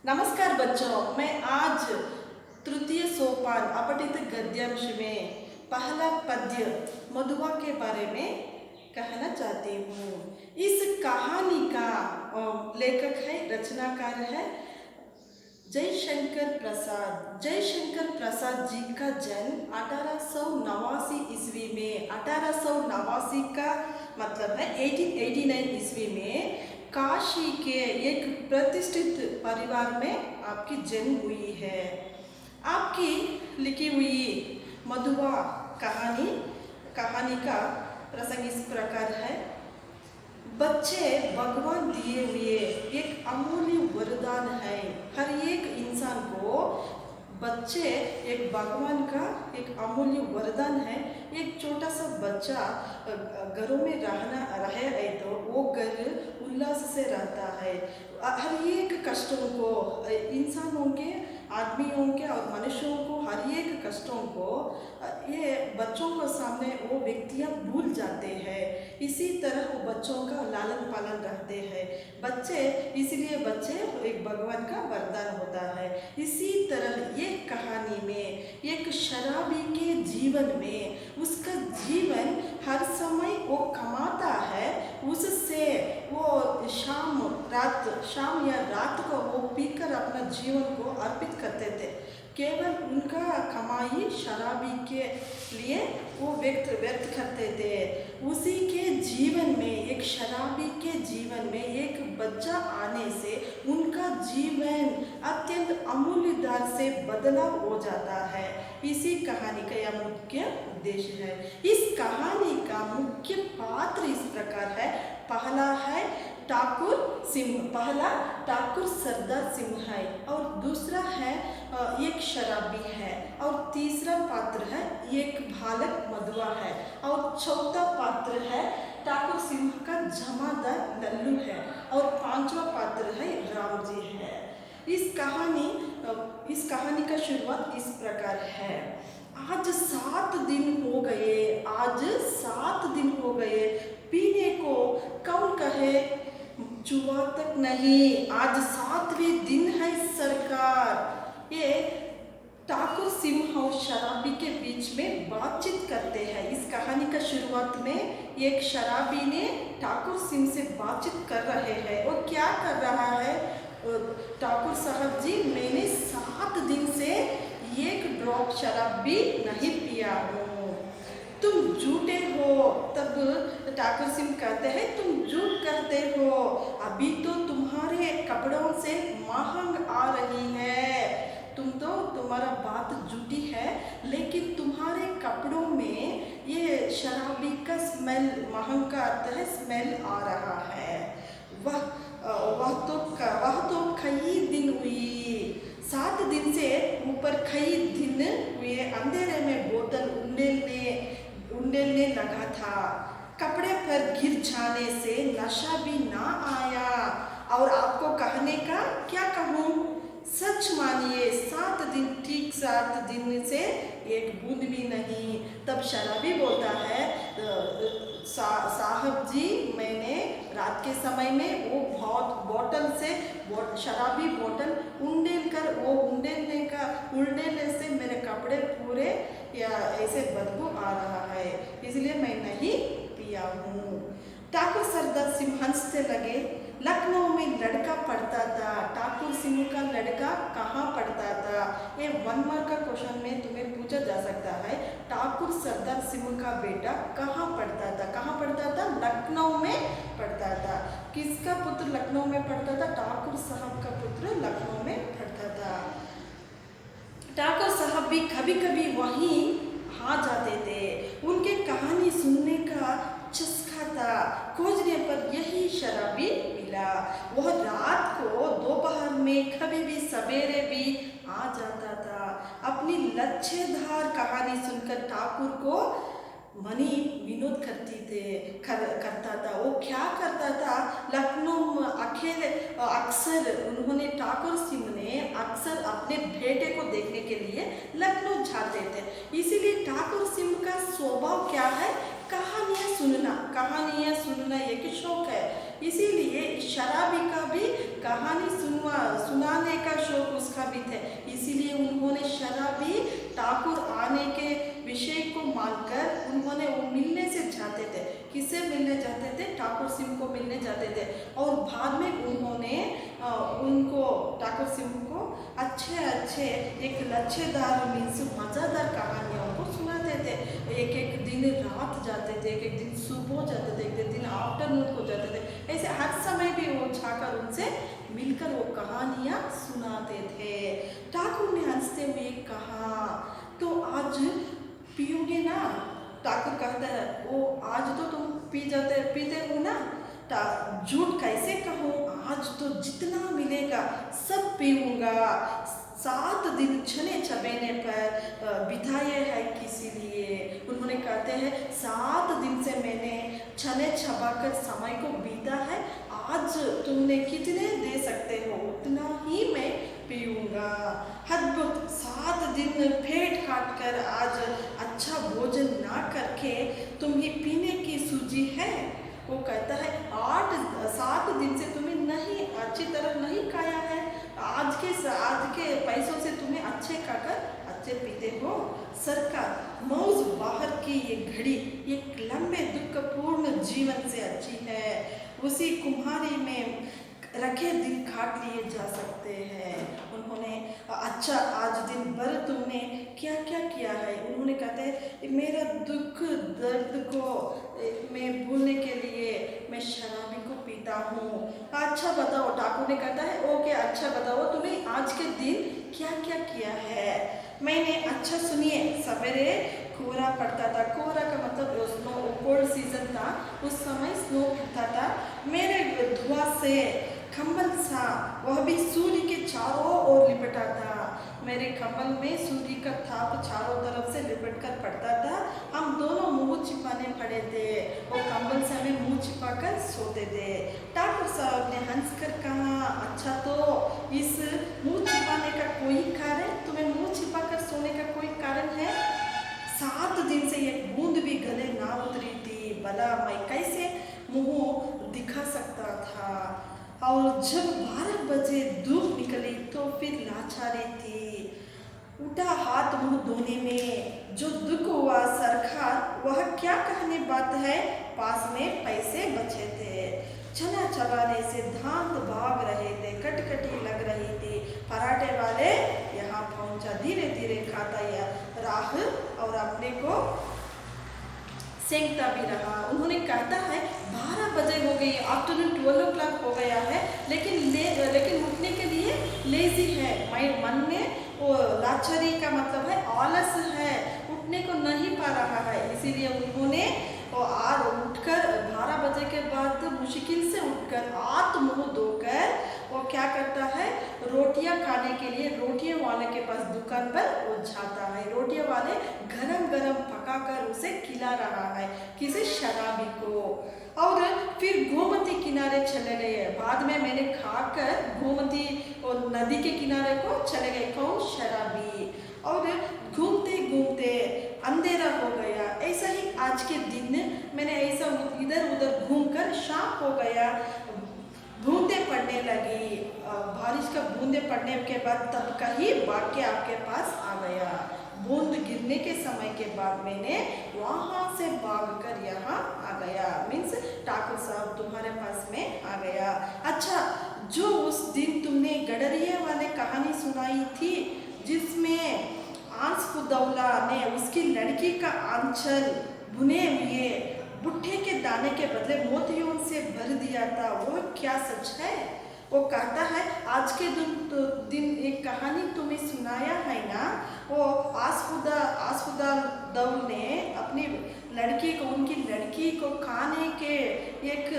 नमस्कार बच्चों, मैं आज तृतीय सोपान अपठित गद्यांश में पहला पद्य मधुआ के बारे में कहना चाहती हूँ। इस कहानी का लेखक है, रचनाकार है जयशंकर प्रसाद। जयशंकर प्रसाद जी का जन्म 1889 ईस्वी में, 1889 का मतलब है 1889 ईस्वी में काशी के एक प्रतिष्ठित परिवार में आपकी जन्म हुई है। आपकी लिखी हुई मधुआ कहानी का प्रसंग इस प्रकार है। बच्चे भगवान दिए हुए एक अमूल्य वरदान है। हर एक इंसान को बच्चे एक भगवान का एक अमूल्य वरदान है। एक छोटा सा बच्चा घरों में रहे है तो वो घर उल्लास से रहता है। हर एक कष्टों को, इंसानों के, आदमियों के और मनुष्यों को, हर एक कष्टों को ये बच्चों के सामने वो व्यक्तियाँ भूल जाते हैं। इसी तरह वो बच्चों का लालन पालन रहते हैं। बच्चे इसलिए बच्चे एक भगवान का वरदान होता है। इसी तरह ये कहानी में एक शराबी के जीवन में उसका जीवन हर समय वो कमाता है, उससे वो शाम या रात को वो पीकर अपना जीवन को अर्पित करते थे। केवल उनका कमाई शराबी के लिए वो व्यर्थ करते थे। उसी के जीवन में, एक शराबी के जीवन में एक बच्चा आने से उनका जीवन अत्यंत अमूल्य दर से बदलाव हो जाता है। इसी कहानी का यह मुख्य उद्देश्य है। इस कहानी का मुख्य पात्र इस प्रकार है। पहला है ठाकुर सरदार सिंह है, और दूसरा है एक शराबी है, और तीसरा पात्र है एक बालक मधुआ है, और चौथा पात्र है ठाकुर सिंह का जमादार लल्लू है, और पांचवा पात्र है राम जी है। इस कहानी का शुरुआत इस प्रकार है। आज 7 दिन हो गए, पीने को कौन कहे जुआ तक नहीं, आज 7वें दिन है सरकार। ये ठाकुर सिंह और शराबी के बीच में बातचीत करते हैं। इस कहानी का शुरुआत में एक शराबी ने ठाकुर सिंह से बातचीत कर रहे हैं। वो क्या कर रहा है? ठाकुर साहब जी, मैंने 7 दिन से एक ड्रॉप शराब भी नहीं पिया हूँ, तुम झूठे हो। तब ठाकुर सिंह कहते हैं, तुम झूठ कहते हो, अभी तो तुम्हारे कपड़ों से महंग आ रही है। तुम्हारा बात झूठी है, लेकिन तुम्हारे कपड़ों में ये शराबी का स्मेल, महंग का अर्थ है स्मेल आ रहा है। वह तो कई दिन हुई, 7 दिन से ऊपर कई दिन हुए अंधेरे में बोतल उंडेलने लगा था। कपड़े पर गिर जाने से नशा भी ना आया, और आपको कहने का क्या कहूँ, सच मानिए 7 दिन, ठीक 7 दिन से एक बूंद भी नहीं। तब शराबी बोलता है, साहब जी, मैंने रात के समय में वो शराबी बोतल उंडेलने से मेरे कपड़े पूरे या ऐसे बदबू आ रहा है, इसलिए मैं नहीं पिया हूँ। ठाकुर सरदार सिंह हंसते लगे। लखनऊ में लड़का पढ़ता था। ठाकुर सिंह का लड़का कहाँ पढ़ता था? ये 1 मार्क का क्वेश्चन में तुम्हें पूछा जा सकता है। ठाकुर सरदार सिंह का बेटा कहाँ पढ़ता था? लखनऊ में पढ़ता था। किसका पुत्र लखनऊ में पढ़ता था? ठाकुर साहब का पुत्र लखनऊ में पढ़ता था। ठाकुर साहब भी कभी कभी वहीं आ जाते थे। उनके कहानी सुनने का चस्का था। खोजने पर यही शराबी मिला। वह रात को, दोपहर में, कभी भी सवेरे भी आ जाता था। अपनी लच्छेदार कहानी सुनकर ठाकुर को मनी विनोद करता था। वो क्या करता था? लखनऊ अक्सर उन्होंने, ठाकुर सिंह ने अक्सर अपने बेटे को देखने के लिए लखनऊ जाते थे। इसीलिए ठाकुर सिंह का स्वभाव क्या है? कहानियाँ सुनना एक शौक है। इसीलिए शराबी का भी कहानी सुनाने का भी थे, इसीलिए उन्होंने शराबी ठाकुर आने के विषय को मानकर उन्होंने वो मिलने से जाते थे। किससे मिलने जाते थे? ठाकुर सिंह को मिलने जाते थे। और बाद में उन्होंने उनको ठाकुर सिंह को अच्छे अच्छे एक लच्छेदार मीन्स मज़ेदार कहानियों को सुनाते थे। एक एक दिन रात जाते थे, एक एक दिन सुबह जाते थे, एक एक दिन आफ्टरनून को जाते थे। ऐसे हर समय भी वो जाकर उनसे मिलकर वो कहानियाँ सुनाते थे। ठाकुर ने हंसते हुए कहा, तो आज पियोगे ना? ठाकुर कहता है, वो आज तो तुम पीते हो ना, झूठ कैसे कहूँ, आज तो जितना मिलेगा सब पीऊँगा। 7 दिन छने छबेने पर बिताए हैं किसी लिए। उन्होंने कहते हैं 7 दिन से मैंने छने छबाकर समय को बीता है, आज तुमने कितने दे सकते हो उतना ही मैं पीऊँगा। अद्भुत, 7 दिन पेट काट कर आज अच्छा भोजन ना करके तुम ही पीने की सूझी है। वो कहता है 7 दिन से तुम्हें नहीं अच्छी तरह नहीं खाया है, आज के पैसों से तुम्हें अच्छे खाकर अच्छे पीते हो। सरकार मौज बाहर की ये घड़ी एक लंबे दुखपूर्ण जीवन से अच्छी है। उसी कुम्हारी में रखे दिन काट लिए जा सकते हैं। उन्होंने अच्छा आज दिन भर तुमने क्या क्या किया है? उन्होंने कहते हैं मेरा दुख दर्द को मैं भूलने के लिए मैं शराबी को पीता हूँ। अच्छा बताओ, ठाकुर ने कहता है ओके अच्छा बताओ तुम्हें आज के दिन क्या क्या किया है। मैंने अच्छा सुनिए, सवेरे कोहरा पड़ता था। कोहरा का मतलब स्नो, कोल्ड सीजन था, उस समय स्नो पड़ता था। मेरे धुआं से कंबल सा वह भी सूर्य के चारों ओर लिपटा था। मेरे कंबल में सूर्य का ताप चारों तरफ से लिपट कर पड़ता था। हम दोनों मुंह छिपाने पड़े थे, वो कंबल से हमें मुंह छिपाकर सोते थे। ठाकुर साहब ने हंसकर कहा, अच्छा तो इस मुंह छिपाने का कोई कारण, तुम्हें मुंह छिपाकर सोने का कोई कारण है? 7 दिन से एक बूंद भी गले ना उतरी थी, भला मैं कैसे मुंह दिखा सकता था? और जब 12 बजे धूप निकली तो फिर लाचारी थी। उठा हाथ मुंह धोने में, जो दुख हुआ सरकार वह क्या कहने बात है, पास में पैसे बचे थे। चना चबाने से दांत भाग रहे थे, कटकटी लग रही थी। पराठे वाले यहाँ पहुंचा, धीरे धीरे खाता या राह और अपने को सेंकता भी रहा। उन्होंने कहता है 12 बजे हो गई, आफ्टरनून 12 o'clock हो गया है, लेकिन उठने के लिए लेजी है। मन में वो लाचारी का मतलब है आलस है, उठने को नहीं पा रहा है। इसीलिए उन्होंने उठकर 12 बजे के बाद मुश्किल से उठकर हाथ मुंह धोकर वो क्या करता है, रोटियां खाने के लिए रोटियां वाले के पास दुकान पर वो जाता है। रोटियां वाले गरम गरम पकाकर उसे खिला रहा है, किसी शराबी को। और फिर गोमती किनारे चले गए। बाद में मैंने खाकर गोमती और नदी के किनारे को चले गए। कौन? शराबी। और घूमते घूमते अंधेरा हो गया। ऐसा ही आज के दिन मैंने ऐसा इधर उधर घूमकर शाम हो गया। बूंदे पड़ने लगी, बारिश का बूंदे पड़ने के बाद तब का ही वाक्य आपके पास आ गया। बूंद गिरने के समय के बाद मैंने वहाँ से भागकर यहाँ आ गया। मीन्स ठाकुर साहब तुम्हारे पास में आ गया। अच्छा, जो उस दिन तुमने गडरिया वाले कहानी सुनाई थी, जिसमें आंसफुदौला ने उसकी लड़की का आंचल भुने हुए भुट्टे के दाने के बदले मोतियों से भर दिया था, वो क्या सच है? वो कहता है आज के दिन एक कहानी तुम्हें सुनाया है ना, वो आसफुदा दौल ने अपनी लड़की को, उनकी लड़की को खाने के एक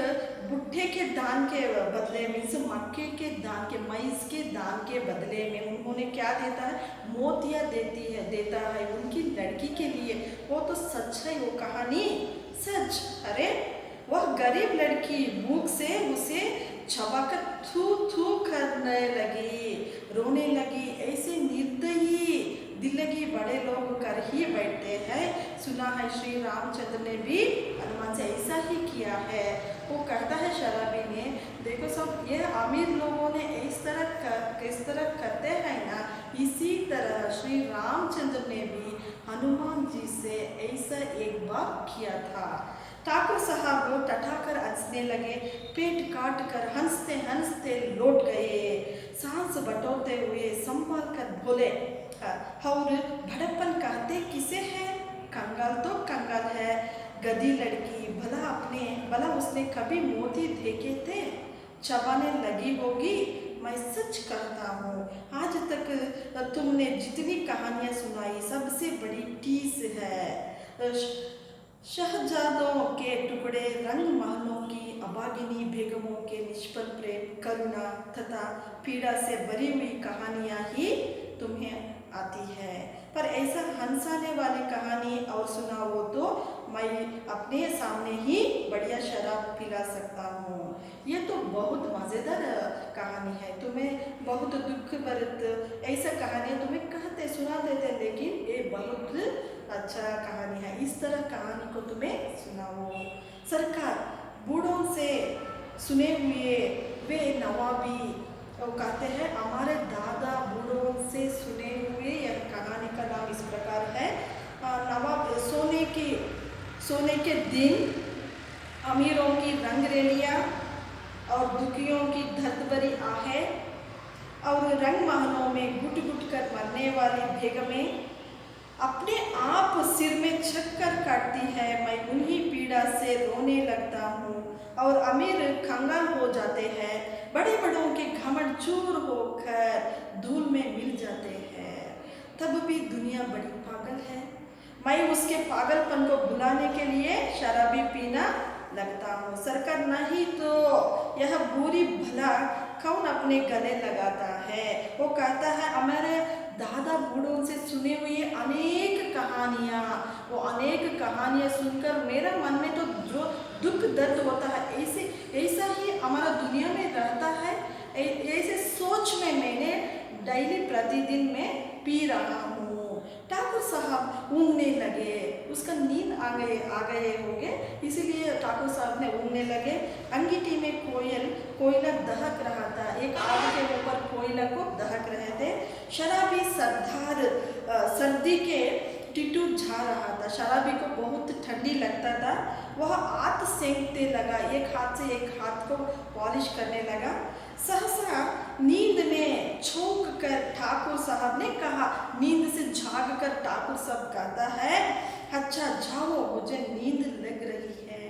भुट्टे के दान के बदले में, इस मक्के के दान के, मैस के दान के बदले में उन्होंने क्या देता है, मोतियाँ देता है उनकी लड़की के लिए। वो तो सच है, वो कहानी सच। अरे वह गरीब लड़की भूख से उसे चबाकर थू थू करने लगी, रोने लगी। ऐसे निर्दयी दिल्लगी बड़े लोग कर ही बैठते हैं। सुना है श्री रामचंद्र ने भी हनुमान से ऐसा ही किया है। वो कहता है शराबी ने, देखो सब ये अमीर लोगों ने किस तरह करते हैं ना, इसी तरह श्री रामचंद्र ने भी हनुमान जी से ऐसा एक बार किया था। ठाकुर साहब वो टठाकर हंसने लगे, पेट काट कर हंसते हंसते लौट गए। सांस बटोरते हुए संभाल कर बोले, और भड़प्पन कहते किसे है? कंगाल तो कंगाल है, गधी लड़की, भला उसने कभी मोती देखे थे? चबाने लगी होगी। मैं सच कहता हूँ, आज तक तुमने जितनी कहानियाँ सुनाई सबसे बड़ी टीस है। शहजादों के टुकड़े, रंग महलों की अभागिनी बेगमों के निष्फल प्रेम, करुणा तथा पीड़ा से भरी हुई कहानियाँ ही तुम्हें आती है, पर ऐसा हंसाने वाली कहानी और सुनाओ तो मैं अपने सामने ही बढ़िया शराब पिला सकता हूँ। ये तो बहुत मज़ेदार कहानी है, तुम्हें बहुत दुख भरत ऐसा कहानियाँ तुम्हें कहते सुना देते, लेकिन ये बहुत अच्छा कहानी है, इस तरह कहानी को तुम्हें सुनाओ। सरकार बूढ़ों से सुने हुए वे नवाबी, वो कहते हैं हमारे दादा बूढ़ों से सुने हुए, यह कहानी का नाम इस प्रकार है। नवाब सोने के दिन, अमीरों की रंगरेलियाँ और दुखियों की दर्द भरी आहें, और रंग महलों में घुट घुट कर मरने वाली बेगमें अपने आप सिर में चक्कर काटती है। मैं उन्हीं पीड़ा से रोने लगता हूँ, और अमीर कंगाल हो जाते हैं, बड़े बड़ों के घमंड चूर होकर धूल में मिल जाते हैं। तब भी दुनिया बड़ी पागल है, मैं उसके पागलपन को भुलाने के लिए शराबी पीना लगता हूँ। सरकार नहीं तो यह बुरी भला कौन अपने गले लगाता है? वो कहता है हमारे दादा बूढ़ों से सुनी हुई अनेक कहानियाँ सुनकर मेरा मन में तो जो दुख दर्द होता है, ऐसा ही हमारा दुनिया में रहता है। ऐसे सोच में मैंने डेली प्रतिदिन में पी रहा हूँ। ठाकुर साहब ऊँघने लगे, उसका नींद आ गए होंगे, इसीलिए ठाकुर साहब ने ऊँघने लगे। अंगीठी में कोयला दहक रहा था, एक आग के ऊपर कोयला को दहक रहे थे। शराबी सरदार सर्दी के टिटू झा रहा था, शराबी को बहुत ठंडी लगता था, वह हाथ सेंकते लगा, एक हाथ से एक हाथ को पॉलिश करने लगा। सहसा नींद में चौंक कर ठाकुर साहब ने कहा, नींद से जाग कर ठाकुर साहब कहता है, अच्छा जाओ, मुझे नींद लग रही है,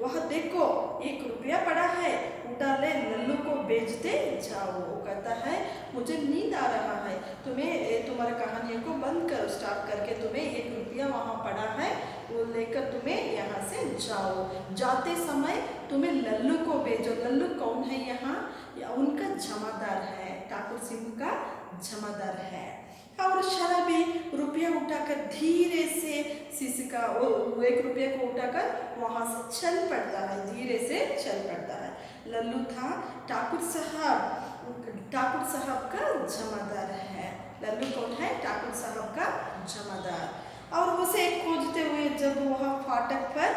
वह देखो 1 रुपया पड़ा है, उठा ले, लल्लू को बेचते जाओ। वो कहता है मुझे नींद आ रहा है, तुम्हारे कहानियों को बंद कर, स्टॉप करके तुम्हें 1 रुपया वहाँ पड़ा है, वो लेकर तुम्हें यहाँ से जाओ, जाते समय तुम्हें लल्लू को भेजो। लल्लू कौन है यहाँ? उनका जमादार है, ठाकुर सिंह का जमादार है। और शराबी रुपया उठाकर धीरे से सिसका, वो 1 रुपये को उठाकर वहाँ से चल पड़ता है, धीरे से चल पड़ता है। लल्लू था ठाकुर साहब का जमादार है। लल्लू कौन है? ठाकुर साहब का जमादार। और उसे खोजते हुए जब वह फाटक पर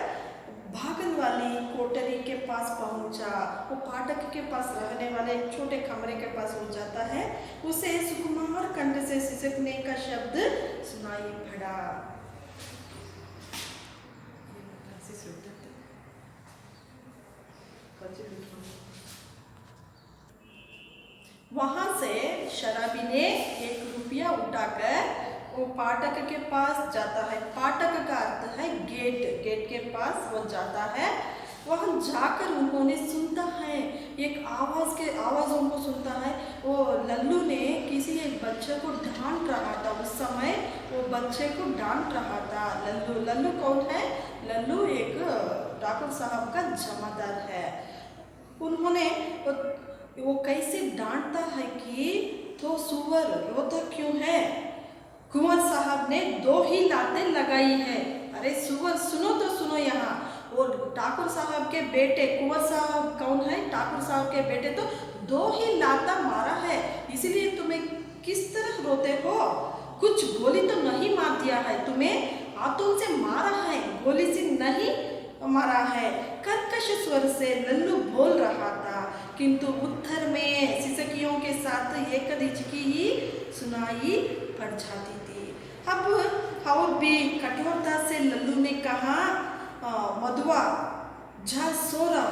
भागन वाली कोठरी के पास पहुंचा, वो फाटक के पास रहने वाले एक छोटे कमरे के पास हो जाता है, उसे सुकुमार कंठ से सिसकने का शब्द सुनाई पड़ा। वहां से शराबी ने 1 रुपया उठाकर वो फाटक के पास जाता है। फाटक का अर्थ है गेट, गेट के पास वो जाता है। वहाँ जाकर उन्होंने सुनता है एक आवाज़ों को सुनता है। वो लल्लू ने किसी एक बच्चे को डांट रहा था, उस समय वो बच्चे को डांट रहा था। लल्लू कौन है? लल्लू एक ठाकुर साहब का जमादार है। उन्होंने वो कैसे डांटता है कि तो सुअर रोता क्यों है? कुंवर साहब ने 2 ही लातें लगाई है। अरे सुअर सुनो तो सुनो यहाँ, वो ठाकुर साहब के बेटे, कुंवर साहब कौन है? ठाकुर साहब के बेटे तो 2 ही लाता मारा है, इसलिए तुम्हें किस तरह रोते हो? कुछ गोली तो नहीं मार दिया है, तुम्हें हाथों से मारा है, गोली से नहीं मारा है। कर्कश स्वर से लल्लू बोल रहा था, किंतु उत्तर में सिसकियों के साथ एक हिचकी ही सुनाई पड़ जाती थी। अब और भी कठोरता से लल्लू ने कहा, मधुआ जा सो रहा,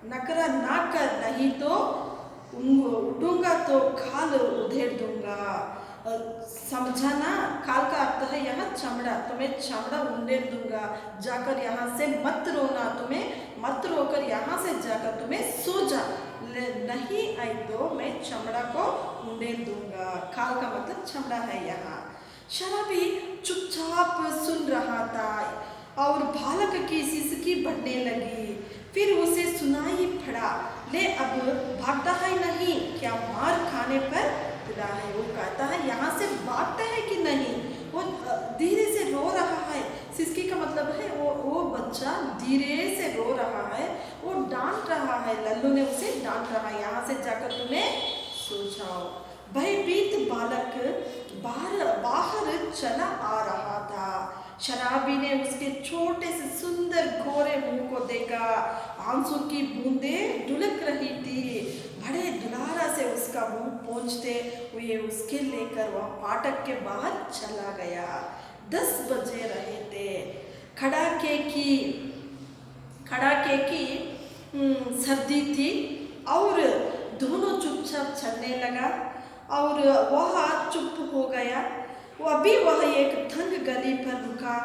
नखरा ना कर, नहीं तो उठूंगा तो खाल उधेड़ दूंगा। समझा ना? खाल का अर्थ है यहाँ चमड़ा, तुम्हें चमड़ा उंडेल दूंगा। जाकर यहाँ से मत रोना, तुम्हें मत रोकर यहाँ से जाकर तुम्हें सो जा, नहीं आई तो मैं चमड़ा को उंडेल दूंगा। खाल का मतलब चमड़ा है यहाँ। शराबी चुपचाप सुन रहा था और बालक की सिसकी बढ़ने लगी। फिर उसे सुनाई पड़ा, ले अब भागता है नहीं, क्या मार खाने पर तुला है? वो कहता है यहाँ से भागता है कि नहीं। वो धीरे से रो रहा है। सिसकी का मतलब है वो बच्चा धीरे से रो रहा है, वो डांट रहा है। लल्लू ने उसे डांट रहा है, यहाँ से जाकर तुम्हें सो जाओ। भयभीत बालक बाहर चला आ रहा था। शराबी ने उसके छोटे से सुंदर गोरे मुंह को देखा, आंसू की बूंदें ढुलक रही थी। बड़े दुलारा से उसका मुंह पोंछते हुए उसके लेकर वह फाटक के बाहर चला गया। 10 बजे रहे थे। कड़ाके की सर्दी थी और दोनों चुपचाप चलने लगा और वह चुप हो गया। वह एक तंग गली पर रुका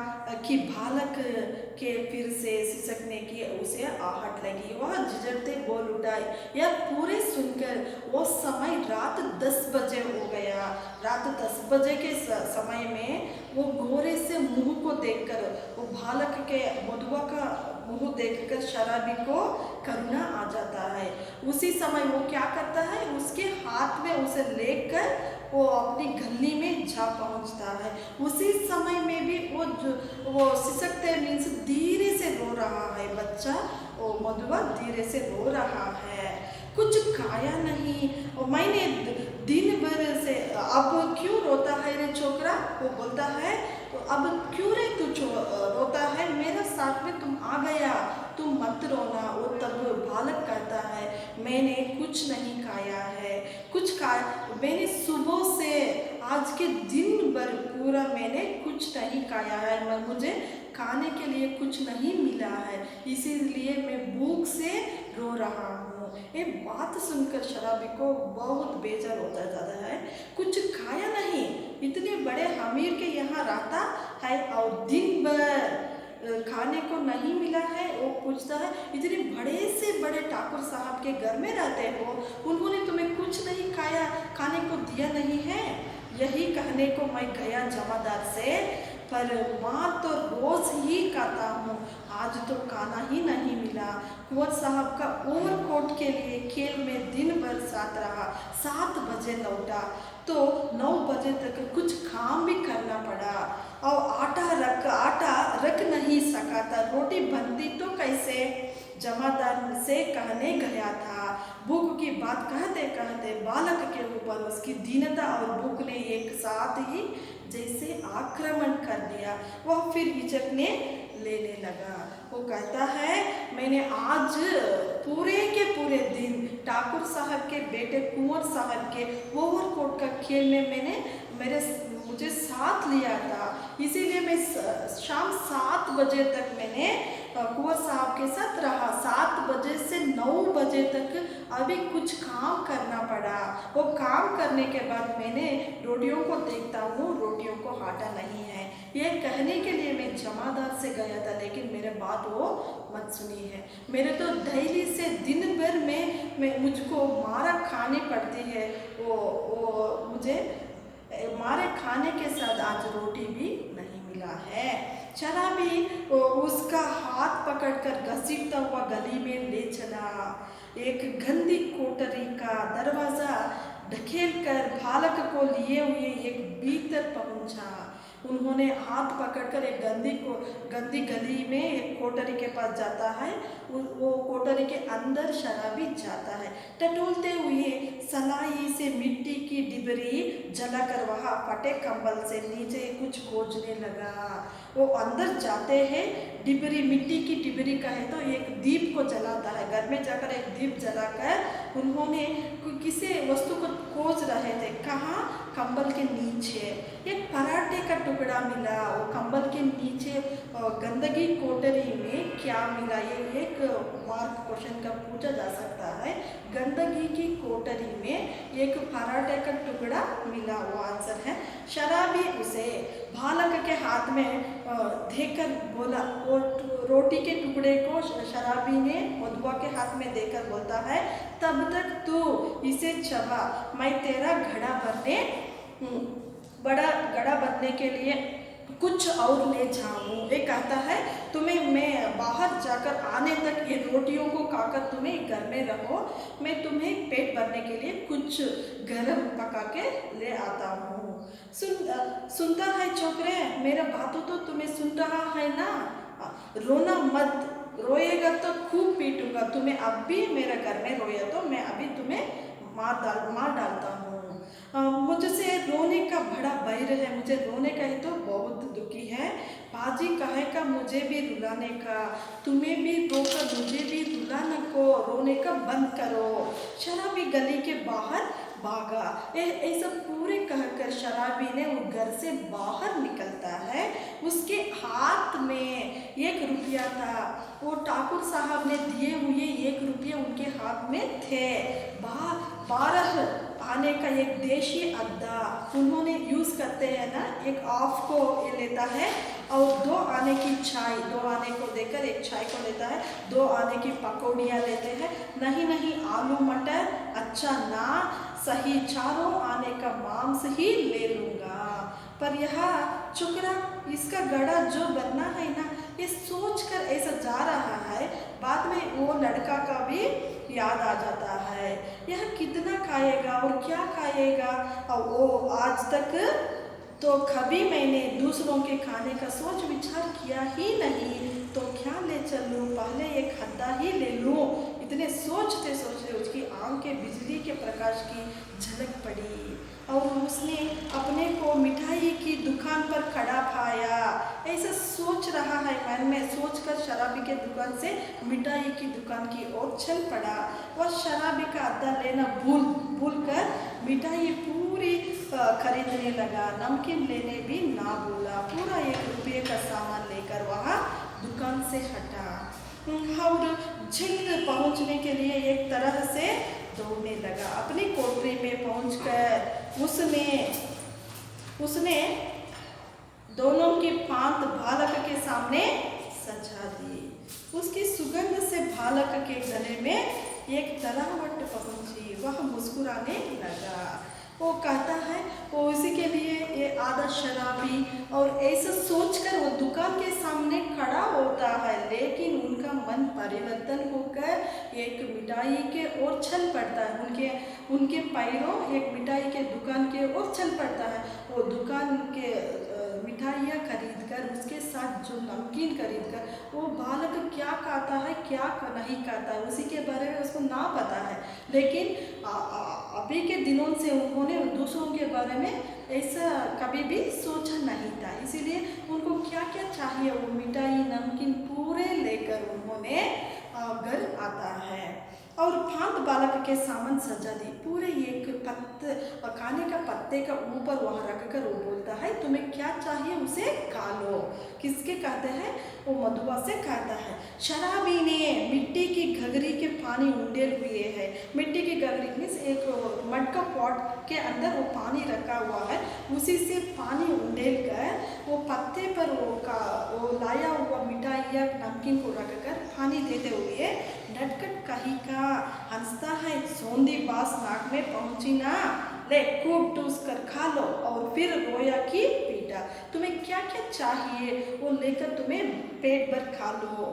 कि बालक के फिर से सिसकने की उसे आहट लगी। वह झिझकते बोल उठा। यह पूरे सुनकर वो समय रात 10 बजे हो गया। रात 10 बजे के समय में वो गोरे से मुंह को देखकर, वो बालक के मधुआ का मुंह देखकर शराबी को करुणा आ जाता है। उसी समय वो क्या करता है, उसके हाथ में उसे लेकर वो अपनी गली में जा पहुंचता है। उसी समय में भी वो सिसकते मीन्स धीरे से रो रहा है बच्चा, वो मधुआ धीरे से रो रहा है। कुछ खाया नहीं और मैंने दिन भर से, अब क्यों रोता है रे छोकरा? वो बोलता है, तो अब क्यों रे तू रोता है? मेरा साथ में तुम आ गया, तुम मत रोना। वो तब बालक कहता है, मैंने कुछ नहीं खाया है, मैंने सुबह से आज के दिन भर पूरा मैंने कुछ नहीं खाया है, मुझे खाने के लिए कुछ नहीं मिला है, इसीलिए मैं भूख से रो रहा हूँ। ये बात सुनकर शराबी को बहुत बेजार होता जाता है। कुछ खाया नहीं, इतने बड़े अमीर के यहाँ रहता है और दिन भर खाने को नहीं मिला है। वो पूछता है, इतने बड़े से बड़े ठाकुर साहब के घर में रहते हो, उन्होंने तुम्हें कुछ नहीं खाने को दिया नहीं है? यही कहने को मैं गया जमादार से, पर माँ तो रोज ही खाता हूँ, आज तो खाना ही नहीं मिला। कुंवर साहब का ओवरकोट के लिए खेल में दिन भर साथ रहा, 7 बजे लौटा तो 9 बजे तक कुछ काम भी करना पड़ा और आटा रख नहीं सका था, रोटी बनती तो कैसे? जमादार से कहने गया था। भूख की बात कहते कहते बालक के ऊपर उसकी दीनता और भूख ने एक साथ ही जैसे आक्रमण कर दिया। वह फिर हिचकने लेने लगा। वो कहता है, मैंने आज पूरे के पूरे दिन ठाकुर साहब के बेटे कुंवर साहब के ओवरकोट का खेल में मुझे साथ लिया था, इसीलिए मैं शाम 7 बजे तक मैंने कुंवर साहब के साथ रहा। 7 बजे से 9 बजे तक अभी कुछ काम करना पड़ा। वो काम करने के बाद मैंने रोटियों को देखता हूँ, रोटियों को आटा नहीं है। ये कहने के लिए मैं जमादार से गया था, लेकिन मेरे बात वो मत सुनी है। मेरे तो डेली से दिन भर में मुझको मारा खानी पड़ती है। वो मुझे मारे खाने के साथ आज रोटी भी नहीं मिला है। शराबी उसका हाथ पकड़कर घसीटता हुआ गली में ले चला। एक गंदी कोठरी का दरवाजा ढकेल कर बालक को लिए हुए एक भीतर पहुंचा। उन्होंने हाथ पकड़कर एक गंदी गली में एक कोठरी के पास जाता है। वो कोठरी के अंदर शराबी जाता है। टटोलते हुए सलाई से मिट्टी की डिबरी जलाकर वहाँ फटे कंबल से नीचे कुछ खोजने लगा। वो अंदर जाते हैं, डिबरी मिट्टी की डिबरी का है तो एक दीप को जलाता है। घर में जाकर एक दीप जलाकर उन्होंने किसी वस्तु को खोज रहे थे। कहाँ? कंबल के नीचे एक पराठे का टुकड़ा मिला। वो कंबल के नीचे गंदगी कोठरी में क्या मिला, ये एक मार्क क्वेश्चन का पूछा जा सकता है। गंदगी की कोठरी में एक पराठे का टुकड़ा मिला, वो आंसर है। शराबी उसे बालक के हाथ में देकर बोला, वो रोटी के टुकड़े को शराबी ने मधुआ के हाथ में देकर बोलता है, तब तक तू इसे चबा, मैं तेरा बड़ा घड़ा भरने के लिए कुछ और ले जाऊं। ये कहता है तुम्हें मैं बाहर जाकर आने तक ये रोटियों को खाकर तुम्हें घर में रहो, मैं तुम्हें पेट भरने के लिए कुछ गरम पका के ले आता हूँ। सुनता है छोकरे, मेरा बातों तो तुम्हें सुन रहा है ना, रोना मत, रोएगा तो खूब पीटूंगा तुम्हें। अब भी मेरे घर में रोया तो मैं अभी तुम्हें मार डालता हूँ। मुझसे रोने का बड़ा बैर है, मुझे रोने का ही तो बहुत दुखी है। पाजी कहेगा मुझे भी रुलाने का, तुम्हें भी रोकर मुझे भी रुलाने को, रोने का बंद करो। शराबी गली के बाहर भागा। ऐसा पूरे कहकर शराबी ने वो घर से बाहर निकलता है। उसके हाथ में 1 रुपया था, वो ठाकुर साहब ने दिए हुए 1 रुपया उनके हाथ में थे। 12 आने का एक देशी अद्दा उन्होंने यूज़ करते हैं ना, एक ऑफ को ये लेता है और 2 आने की चाय, 2 आने को देकर एक चाय को लेता है, 2 आने की पकौड़ियाँ लेते हैं। नहीं आलू मटर अच्छा ना सही, 4 आने का मांस ही ले लूँगा। पर यह चुकरा इसका गड़ा जो बनना है ना, ये सोचकर ऐसा जा रहा है, बाद में वो लड़का का भी याद आ जाता है। यह कितना खाएगा और क्या खाएगा, और वो आज तक तो कभी मैंने दूसरों के खाने का सोच विचार किया ही नहीं, तो क्या ले चलूँ, पहले एक हद्दा ही ले लूँ। इतने सोचते सोचते उसकी आँख के बिजली के प्रकाश की झलक पड़ी और उसने अपने को मिठाई की दुकान पर खड़ा पाया। ऐसा सोच रहा है मन में, सोचकर शराबी के दुकान से मिठाई की दुकान की ओर चल पड़ा। वह शराबी का अद्दा लेना भूल कर मिठाई पूरी खरीदने लगा, नमकीन लेने भी ना भूला। पूरा 1 रुपये का सामान लेकर वहाँ दुकान से हटा और जल्द पहुँचने के लिए एक तरह से दौड़ने लगा। अपनी कोठरी में पहुंचकर उसने दोनों की पांत बालक के सामने सजा दी। उसकी सुगंध से बालक के गले में एक तरावट पहुंची, वह मुस्कुराने लगा। वो कहता है वो उसी के लिए ये आधा शराबी और ऐसा सोचकर वो दुकान के सामने खड़ा होता है, लेकिन उनका मन परिवर्तन होकर एक मिठाई के ओर चल पड़ता है। उनके पैरों एक मिठाई के दुकान के ओर चल पड़ता है। वो दुकान के मिठाइयाँ खरीद कर, उसके साथ जो नमकीन खरीद कर, वो बालक क्या खाता है क्या नहीं खाता है उसी के बारे में उसको ना पता है, लेकिन अभी के दिनों से उन्होंने दूसरों के बारे में ऐसा कभी भी सोचा नहीं था। इसीलिए उनको क्या क्या चाहिए वो मिठाई नमकीन पूरे लेकर उन्होंने घर आता है और फांत बालक के सामान सजा दी। पूरे एक खाने का पत्ते का ऊपर वहाँ रख कर वो बोलता है तुम्हें क्या चाहिए उसे खा लो। किसके कहते हैं? वो मधुआ से कहता है। शराबी ने मिट्टी की घगरी के पानी उंडेल हुए है। मिट्टी की घगरी मीन्स एक मड का पॉट के अंदर वो पानी रखा हुआ है, उसी से पानी उंडेल कर वो पत्ते पर वो लाया हुआ मिठाई या नमकीन को रख कर पानी देते हुए नटखट कहीं का हंसता है। सौंधी बास नाक में पहुंची ना, ले खूब टूस कर खा लो और फिर रोया कि पीटा। तुम्हें क्या क्या चाहिए वो लेकर तुम्हें पेट भर खा लो,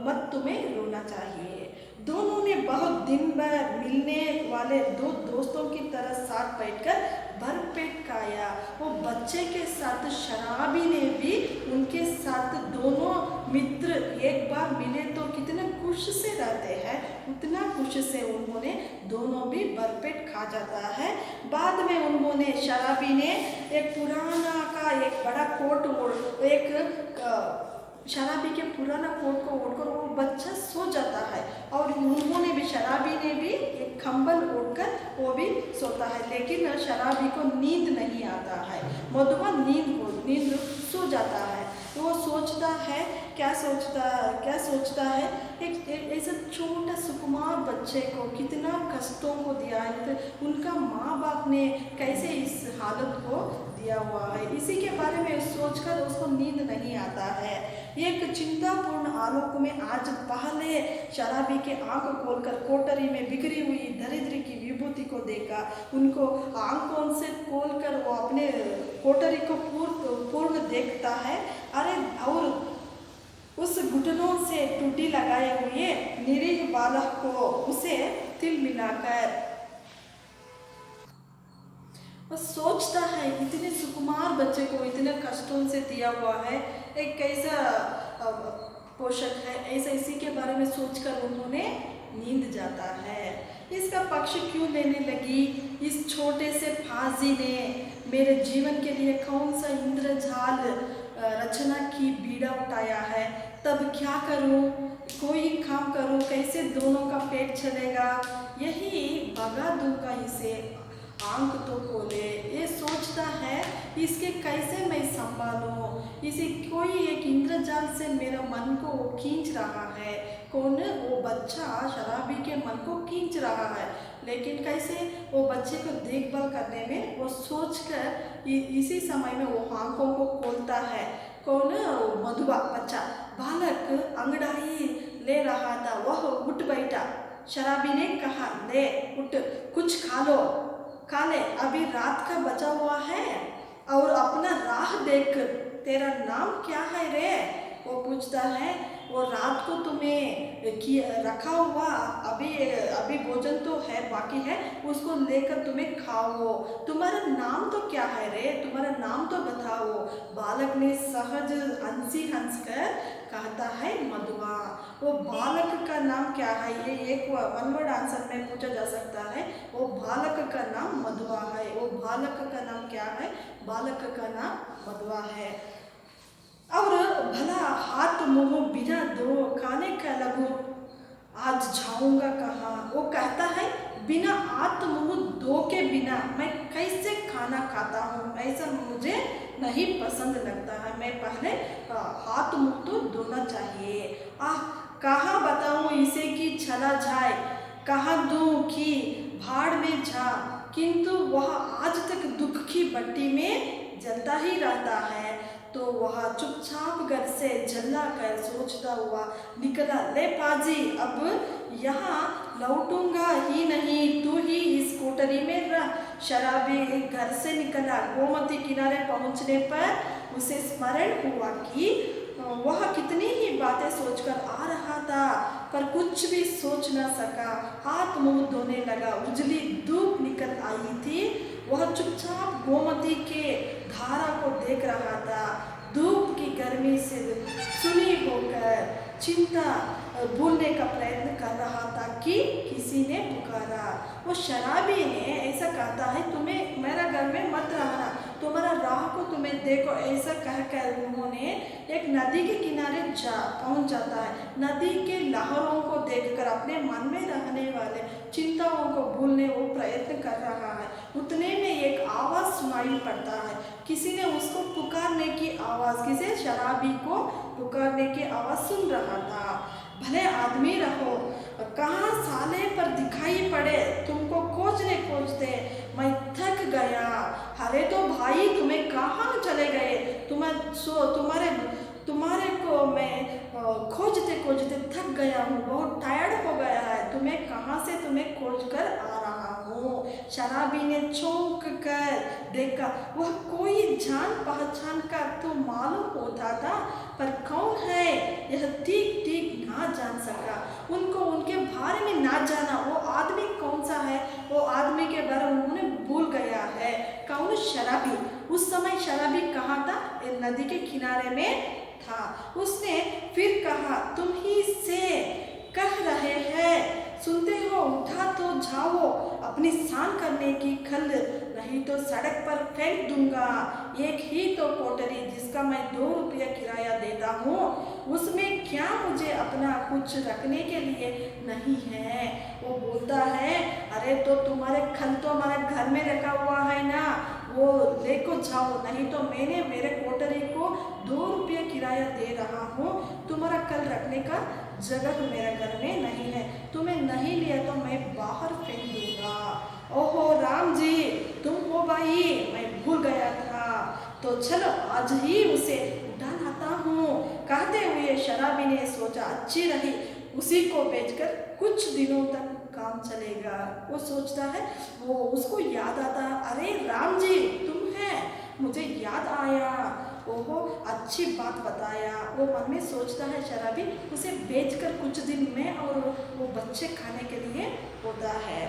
मत तुम्हें रोना चाहिए। दोनों ने बहुत दिन भर मिलने वाले 2 दोस्तों की तरह साथ बैठकर भर पेट खाया। वो बच्चे के साथ शराबी ने भी उनके साथ दोनों मित्र एक बार मिले तो कितने खुश से रहते हैं, उतना खुश से उन्होंने दोनों भी भरपेट खा जाता है। बाद में उन्होंने शराबी ने एक पुराना का एक बड़ा कोट एक शराबी के पुराना कोट को ओढ़कर वो बच्चा सो जाता है, और उन्होंने भी, शराबी ने भी एक कंबल ओढ़कर वो भी सोता है, लेकिन शराबी को नींद नहीं आता है। मधुआ नींद सो जाता है। वो सोचता है, क्या सोचता है, एक ऐसा छोटा सुकुमार बच्चे को कितना कष्टों को दिया है, तो उनका माँ बाप ने कैसे इस हालत को दिया हुआ है, इसी के बारे में सोचकर उसको नींद नहीं आता है। एक चिंतापूर्ण आलोक में आज पहले शराबी के आंख खोलकर कोठरी में बिखरी हुई दरिद्र की विभूति को देखा। उनको आंखों से खोलकर वो अपने कोठरी को पूर्ण देखता है। अरे, और उस घुटनों से टूटी लगाए हुए निरीह बालक को उसे तिल मिलाकर सोचता है, इतने सुकुमार बच्चे को इतने कष्टों से दिया हुआ है, एक कैसा पोषक है, ऐसा इसी के बारे में सोचकर उन्होंने नींद जाता है। इसका पक्ष क्यों लेने लगी? इस छोटे से फाजी ने मेरे जीवन के लिए कौन सा इंद्रजाल रचना की बीड़ा उठाया है। तब क्या करूं? कोई काम करूं, कैसे दोनों का पेट चलेगा? यही भगा दूंगा इसे, आंख तो खोले। ये सोचता है, इसके कैसे मैं संभालूं? इसे कोई एक इंद्रजाल से मेरा मन को खींच रहा है। कौन? वो बच्चा शराबी के मन को खींच रहा है, लेकिन कैसे? वो बच्चे को देखभाल करने में वो सोचकर इसी समय में वो आंखों को खोलता है। कौन? मधुआ बच्चा, बालक अंगड़ाई ले रहा था, वह उठ बैठा। शराबी ने कहा, ले उठ, कुछ खा ले, अभी रात का बचा हुआ है, और अपना राह देख, तेरा नाम क्या है रे? वो पूछता है। वो रात को तुम्हें रखा हुआ अभी भोजन तो है, बाकी है, उसको लेकर तुम्हें खाओ। तुम्हारा नाम तो क्या है रे? तुम्हारा नाम तो बताओ। बालक ने सहज हंसकर कहता है, मधुआ। वो बालक का नाम क्या है? ये एक वन वर्ड आंसर में पूछा जा सकता है। वो बालक का नाम मधुआ है। वो बालक का नाम क्या है? बालक का नाम मधुआ है। और भला हाथ मुंह बिना दो खाने का लगो, आज जाऊंगा कहाँ? वो कहता है, बिना हाथ मुंह धो के बिना मैं कैसे खाना खाता हूँ? ऐसा मुझे नहीं पसंद लगता है। मैं पहले हाथ मुंह तो धोना चाहिए। कहाँ बताऊँ इसे कि चला जाए, कहाँ दूँ कि भाड़ में जा, किंतु वह आज तक दुख की भट्टी में जलता ही रहता है। तो वह चुपचाप घर से झल्ला कर सोचता हुआ निकला। ले पाजी, अब यहाँ लौटूंगा ही नहीं, तू ही इस कोठरी में रह। शराबी घर से निकला। गोमती किनारे पहुँचने पर उसे स्मरण हुआ कि वह कितनी ही बातें सोचकर आ रहा था, पर कुछ भी सोच न सका। हाथ मुंह धोने लगा। उजली धूप निकल आई थी। वह चुपचाप गोमती के धारा को देख रहा था। धूप की गर्मी से सुनी होकर चिंता भूलने का प्रयत्न कर रहा था कि किसी ने पुकारा। वो शराबी ने ऐसा कहता है, तुम्हें मेरा घर में मत रहना, तुम्हारा राह को तुम्हें देखो। ऐसा कहकर उन्होंने एक नदी के किनारे पहुंच जाता है। नदी के लहरों को देखकर अपने मन में रहने वाले चिंताओं को भूलने वो प्रयत्न कर रहा है। उतने में एक आवाज़ सुनाई पड़ता है। किसी ने उसको पुकारने की आवाज़, किसी शराबी को पुकारने की आवाज़ सुन रहा था। भले आदमी रहो, कहाँ साले पर दिखाई पड़े, तुमको खोजते मैं थक गया। अरे तो भाई, तुम्हें कहाँ चले गए? तुम्हारे को मैं खोजते थक गया हूँ, बहुत टायर्ड हो गया है। तुम्हें खोज कर आ रहा हूँ। शराबी ने चौंक कर देखा। वह कोई जान पहचान का तो मालूम होता था, पर कौन है यह ठीक ना जान सका। उनको उनके बारे में ना जाना। वो आदमी कौन सा है, वो आदमी के बारे में उन्होंने भूल गया है। कौन? शराबी। उस समय शराबी कहाँ था? नदी के किनारे में था। उसने फिर कहा, तुम ही से कह रहे हैं सुनते हो, उठा तो जाओ, अपनी शान करने की खल, नहीं तो सड़क पर फेंक दूंगा। एक ही तो कोठरी जिसका मैं 2 रुपया किराया देता हूँ, उसमें क्या मुझे अपना कुछ रखने के लिए नहीं है। वो बोलता है, अरे तो तुम्हारे खल तो हमारे घर में रखा हुआ है ना, वो लेको जाओ, नहीं तो मैंने मेरे कोठरी को 2 रुपये किराया दे रहा हूँ, तुम्हारा कल रखने का जगह मेरे घर में नहीं है, तुम्हें नहीं लिया तो मैं बाहर फेंक दूंगा। ओहो राम जी, तुम हो भाई, मैं भूल गया था, तो चलो आज ही उसे उठा लाता हूँ। कहते हुए शराबी ने सोचा अच्छी रही, उसी को बेचकर कुछ दिनों तक काम चलेगा। वो सोचता है, वो उसको याद आता, अरे राम जी तुम हैं, मुझे याद आया, ओहो अच्छी बात बताया। वो मन में सोचता है शराबी, उसे बेचकर कुछ दिन में और वो बच्चे खाने के लिए होता है।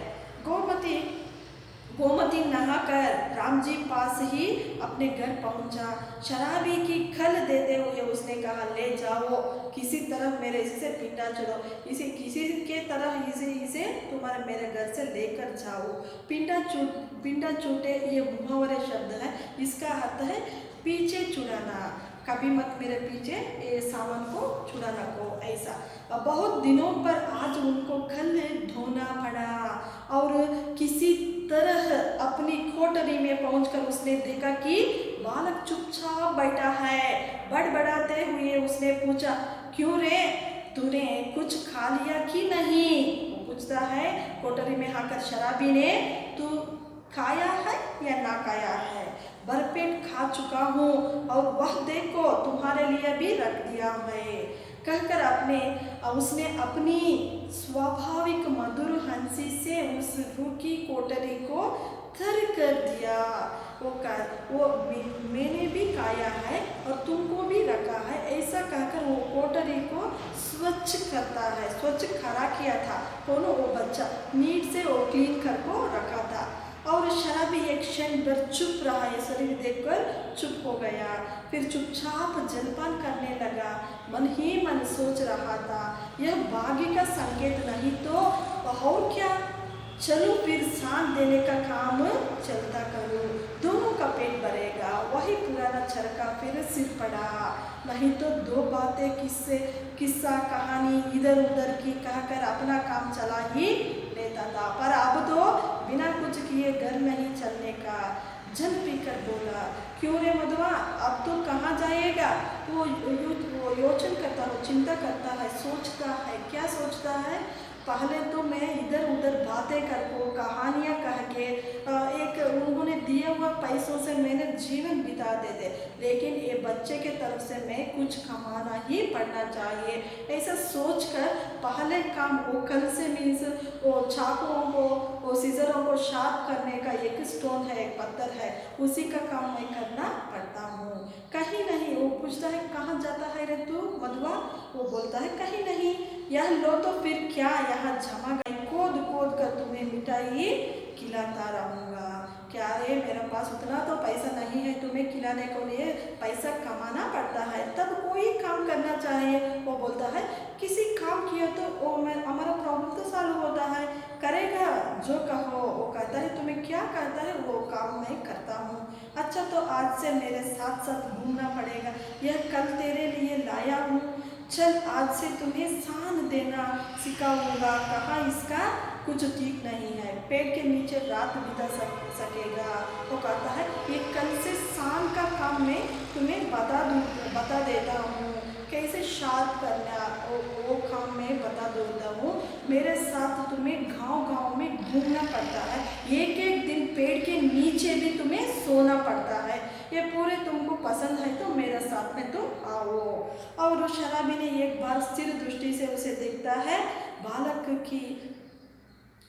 गोमती नहाकर राम जी पास ही अपने घर पहुंचा। शराबी की खल देते हुए उसने कहा, ले जाओ, किसी तरह मेरे इसे पिंडा चलो, इसे किसी के तरह इसे तुम्हारे मेरे घर से लेकर जाओ। पिंडा छूटे ये मुहावरे शब्द है, इसका अर्थ है पीछे छुड़ाना, कभी मत मेरे पीछे ये सामान को छुड़ाना को, ऐसा। बहुत दिनों पर आज उनको खल धोना पड़ा और किसी तरह अपनी कोठरी में पहुंचकर उसने देखा कि बालक चुपचाप बैठा है। बड़बड़ाते हुए उसने पूछा, क्यों रे, तूने कुछ खा लिया कि नहीं? वो पूछता है कोठरी में आकर शराबी ने, तू खाया है या ना खाया है? भरपेट खा चुका हूँ और वह देखो तुम्हारे लिए भी रख दिया है, कहकर उसने अपनी स्वाभाविक मधुर हंसी से उस रूखी कोठरी को तर कर दिया। मैंने भी खाया है और तुमको भी रखा है, ऐसा कहकर वो कोठरी को स्वच्छ करता है। स्वच्छ खड़ा किया था कोनो वो बच्चा, नीट से वो क्लीन कर को रखा था। और शराबी एक क्षण भर चुप रहा, ये शरीर देखकर चुप हो गया, फिर चुपचाप जलपान करने लगा। मन ही मन सोच रहा था, यह भाग्य का संकेत नहीं तो और क्या, चलो फिर शान देने का काम चलता करो, दोनों का पेट भरेगा। वही पुराना चरखा फिर सिर पड़ा, नहीं तो 2 बातें किस्सा कहानी इधर उधर की कहकर अपना काम चला ही लेता था। पर अब तो बिना कुछ किए घर नहीं चलने का। जल पीकर बोला, क्यों रे मधुआ, अब तो कहाँ जाएगा? वो योचन करता है, चिंता करता है, सोचता है। क्या सोचता है? पहले तो मैं इधर उधर बातें करको, कहानियाँ कह के एक उन्होंने दिए हुए पैसों से मैंने जीवन बिता देते, लेकिन ये बच्चे के तरफ से मैं कुछ कमाना ही पड़ना चाहिए, ऐसा सोचकर पहले काम वो कल से मीन्स वो चाकुओं को, वो सीजरों को शार्प करने का एक स्टोन है, एक पत्थर है, उसी का काम मैं करना पड़ता हूँ। कहीं नहीं। वो पूछता है, कहाँ जाता है रे तू मधुआ? वो बोलता है, कहीं नहीं। यह लो तो फिर क्या, यहाँ जमा गई, खोद खोद कर तुम्हें मिठाई खिलाता रहूँगा। क्या रे, मेरे पास उतना तो पैसा नहीं है तुम्हें खिलाने को लिए, पैसा कमाना पड़ता है, तब कोई काम करना चाहिए। वो बोलता है, किसी काम किया तो वो हमारा प्रॉब्लम तो सॉल्व होता है, करेगा जो कहो। वो कहता है, तुम्हें क्या कहता है वो काम मैं करता हूँ। अच्छा तो आज से मेरे साथ साथ घूमना पड़ेगा, यह कल तेरे लिए लाया हूँ, चल आज से तुम्हें शान देना सिखाऊंगा। कहाँ इसका कुछ ठीक नहीं है, पेड़ के नीचे रात बिता सकेगा। वो कहता है, ये कल से शान का काम मैं तुम्हें बता देता हूँ, कैसे शार्प करना वो काम मैं बता देता हूँ। मेरे साथ तुम्हें गांव में घूमना पड़ता है, एक एक दिन पेड़ के नीचे भी तुम्हें सोना पड़ता है, ये पूरे तुमको पसंद है तो मेरे साथ में तुम आओ। और शराबी ने एक बार स्थिर दृष्टि से उसे देखता है, बालक की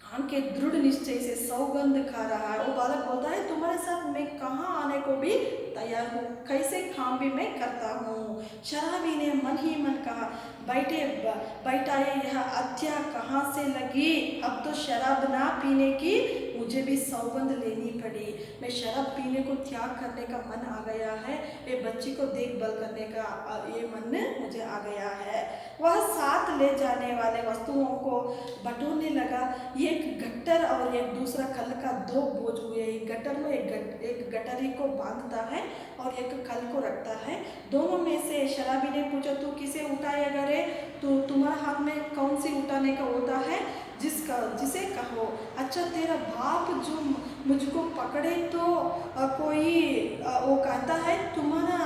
आंखें दृढ़ निश्चय से सौगंध खा रहा है। वो बालक बोलता है, तुम्हारे साथ मैं कहाँ आने को भी तैयार हूँ, कैसे काम भी मैं करता हूँ। शराबी ने मन ही मन कहा, बैठा यह हत्या कहाँ से लगी, अब तो शराब ना पीने की मुझे भी सौगंध लेनी पड़ी। मैं शराब पीने को त्याग करने का मन आ गया है, ये बच्ची को देखभाल करने का ये मन मुझे आ गया है। वह साथ ले जाने वाले वस्तुओं को बटोरने लगा। एक गट्टर और एक दूसरा कल का दो बोझ हुए। एक गट्टर में एक गटरी को बांधता है और एक कल को रखता है। दोनों में से शराबी ने पूछा, तू किसे उठाएगा रे? तो तुम्हारे हाथ में कौन सी उठाने का होता है? जिसे कहो। अच्छा, तेरा बाप जो मुझको पकड़े तो वो कहता है तुम्हारा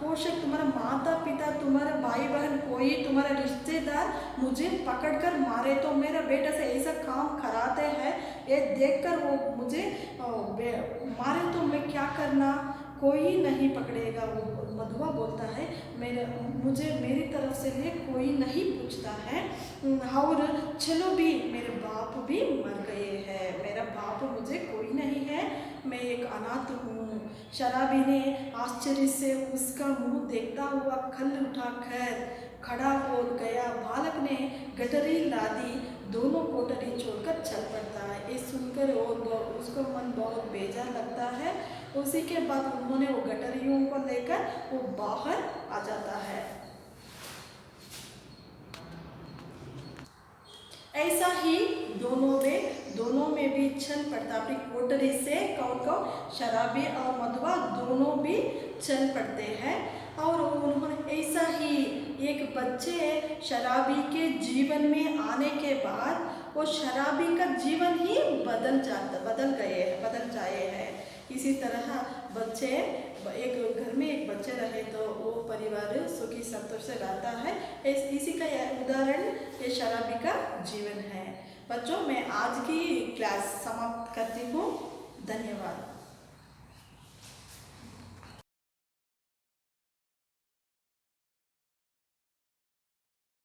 पोषक, तुम्हारा माता पिता, तुम्हारे भाई बहन, कोई तुम्हारा रिश्तेदार मुझे पकड़कर मारे तो मेरा बेटा से ऐसा काम कराते हैं, ये देखकर वो मुझे मारे तो मैं क्या करना? कोई नहीं पकड़ेगा। वो मधुआ बोलता है, मुझे मेरी तरफ से लिए कोई नहीं पूछता है। और चलो भी, मेरे बाप भी मर गए हैं, मेरा बाप मुझे कोई नहीं है, मैं एक अनाथ हूँ। शराबी ने आश्चर्य से उसका मुंह देखता हुआ खल उठाकर खड़ा हो गया। बालक ने गटरी ला दी, दोनों कोठरी छोड़कर चल पड़ता है। ये सुनकर उसको मन बहुत बेजार लगता है। उसी के बाद उन्होंने वो गटरियों को लेकर वो बाहर आ जाता है। ऐसा ही दोनों में भी चल पड़ता। अपनी कोठरी से कौन शराबी और मधुआ दोनों भी चल पड़ते हैं। और उन्होंने ऐसा ही एक बच्चे शराबी के जीवन में आने के बाद वो शराबी का जीवन ही बदल जाए हैं। इसी तरह बच्चे, एक घर में एक बच्चे रहे तो वो परिवार सुखी संतोष से रहता है। इसी का उदाहरण ये शराबी का जीवन है। बच्चों, मैं आज की क्लास समाप्त करती हूँ। धन्यवाद।